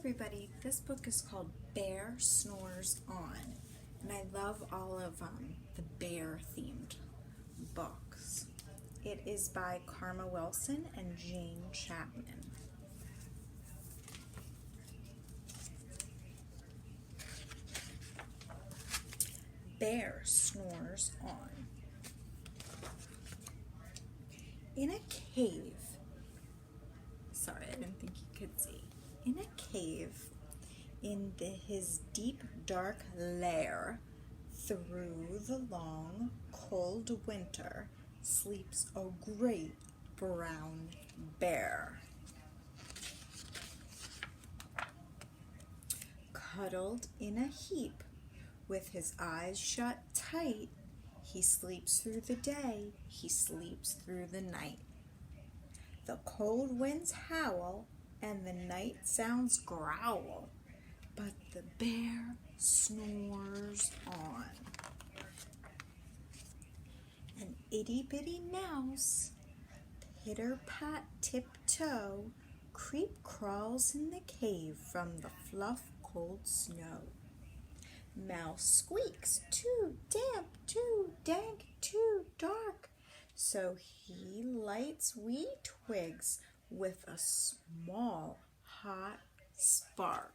everybody, this book is called Bear Snores On, and I love all of the bear themed books. It is by Karma Wilson and Jane Chapman. Bear Snores On. In a cave, sorry, I didn't think you could see. In a cave, in his deep, dark lair, through the long, cold winter, sleeps a great brown bear. Cuddled in a heap, with his eyes shut tight, he sleeps through the day, he sleeps through the night. The cold winds howl, and the night sounds growl, but the bear snores on. An itty-bitty mouse, pitter-pat tiptoe, creep crawls in the cave from the fluff cold snow. Mouse squeaks, too damp, too dank, too dark, so he lights wee twigs with a small hot spark.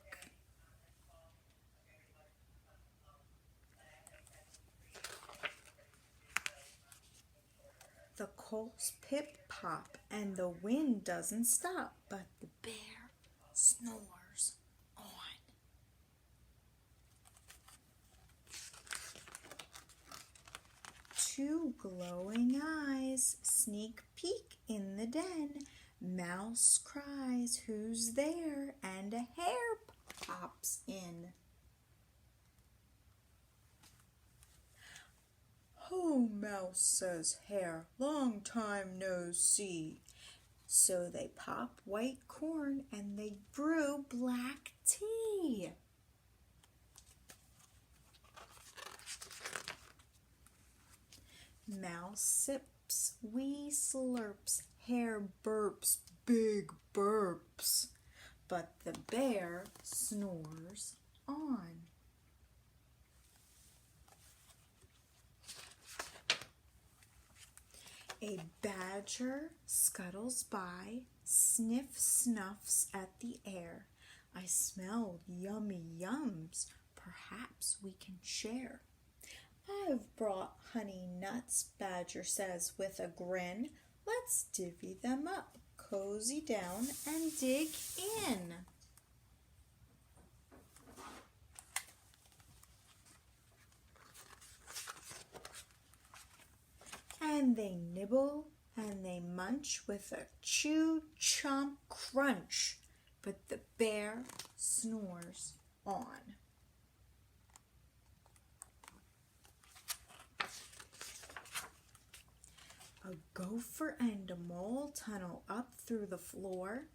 The coals pip-pop and the wind doesn't stop, but the bear snores on. Two glowing eyes sneak peek in the den. Mouse cries, "Who's there?" and a hare pops in. "Oh, Mouse," says Hare, "long time no see." So they pop white corn and they brew black tea. Mouse sips, wee slurps, Hare burps, big burps, but the bear snores on. A badger scuttles by, snuffs at the air. "I smell yummy yums, perhaps we can share." "I've brought honey nuts," Badger says with a grin. "Let's divvy them up, cozy down and dig in." And they nibble and they munch with a chew, chomp, crunch, but the bear snores on. A gopher and a mole tunnel up through the floor.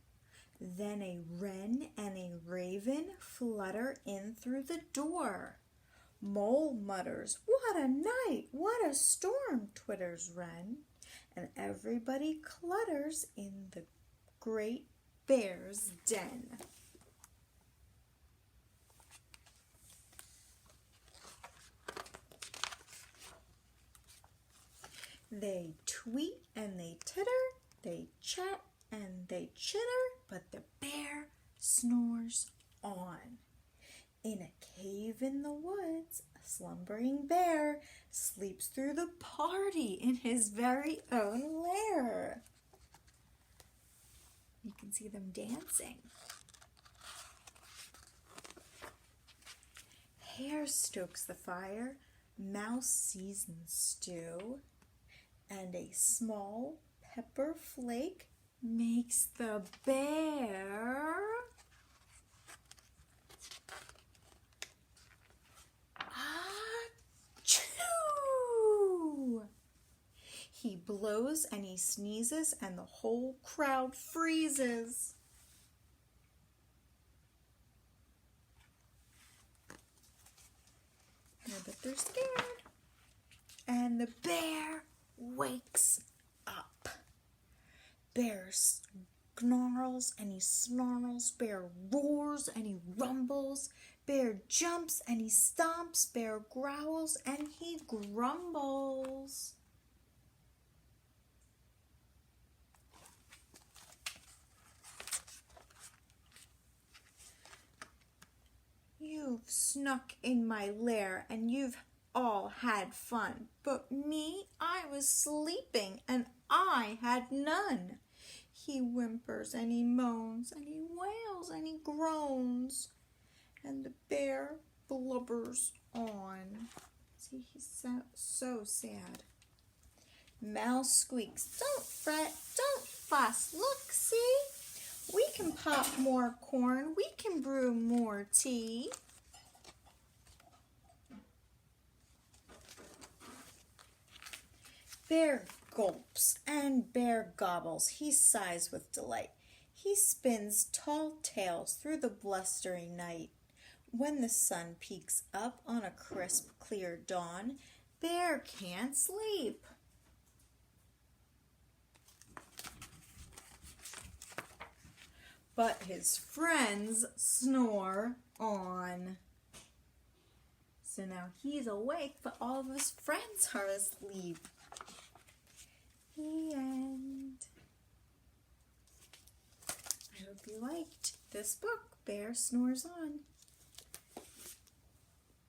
Then a wren and a raven flutter in through the door. Mole mutters, "What a night, what a storm," twitters wren, and everybody clutters in the great bear's den. They tweet and they titter, they chat and they chitter, but the bear snores on. In a cave in the woods, a slumbering bear sleeps through the party in his very own lair. You can see them dancing. Hare stokes the fire, Mouse seasons stew, and a small pepper flake makes the bear achoo! He blows and he sneezes and the whole crowd freezes. I bet they're scared. And the bear wakes up. Bear gnarls and he snarls, bear roars and he rumbles, bear jumps and he stomps, bear growls and he grumbles. You've snuck in my lair and you've all had fun, but me, I was sleeping and I had none. He whimpers and he moans and he wails and he groans, and the bear blubbers on. See, he's so sad. Mouse squeaks, don't fret, don't fuss, look, see? We can pop more corn, we can brew more tea. Bear gulps and bear gobbles, he sighs with delight. He spins tall tales through the blustering night. When the sun peeks up on a crisp, clear dawn, Bear can't sleep. But his friends snore on. So now he's awake, but all of his friends are asleep. The end. I hope you liked this book, Bear Snores On.